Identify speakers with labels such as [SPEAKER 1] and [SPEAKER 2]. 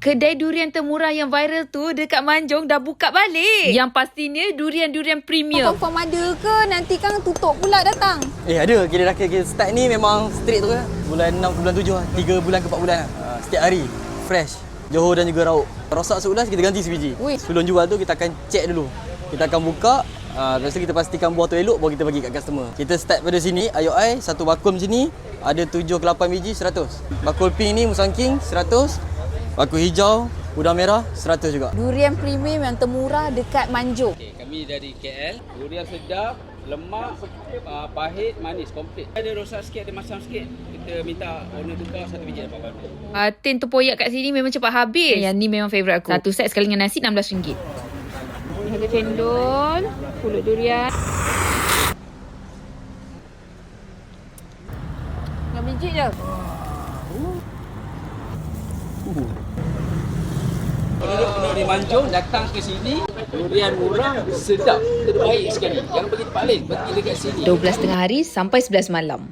[SPEAKER 1] Kedai durian termurah yang viral tu dekat Manjung dah buka balik. Yang pastinya durian-durian premium.
[SPEAKER 2] Confirm ada ke? Nanti kan tutup pula datang.
[SPEAKER 3] Ada. Kita start ni memang straight tu kan. Bulan 6 ke bulan 7 lah. 3 bulan ke 4 bulan lah. Setiap hari. Fresh. Johor dan juga Rauk. Rosak se-11 kita ganti sebiji. Sebelum jual tu kita akan check dulu. Kita akan buka. Lepas tu kita pastikan buah tu elok baru kita bagi kat customer. Kita start pada sini. IOI satu bakul macam ni. Ada 7 ke 8 biji 100. Bakul pink ni Musang King 100. Bakul hijau, udang merah 100 juga.
[SPEAKER 2] Durian premium yang termurah dekat Manjung.
[SPEAKER 4] Okay, kami dari KL. Durian sedap, lemak, pahit, manis, komplit. Ada rosak sikit, ada masam sikit. Kita minta owner tukar satu biji dapat baru.
[SPEAKER 1] Tin tempoyak kat sini memang cepat habis. Yang ni memang favourite aku. Satu set sekali dengan nasi RM16. Harga cendol, pulut durian.
[SPEAKER 2] Dengan biji je.
[SPEAKER 4] Penduduk di Manjung datang ke sini, durian murah, sedap, terbaik sekali. Jangan pergi tempat lain, pergi dekat sini.
[SPEAKER 1] 12 tengah hari sampai 11 malam.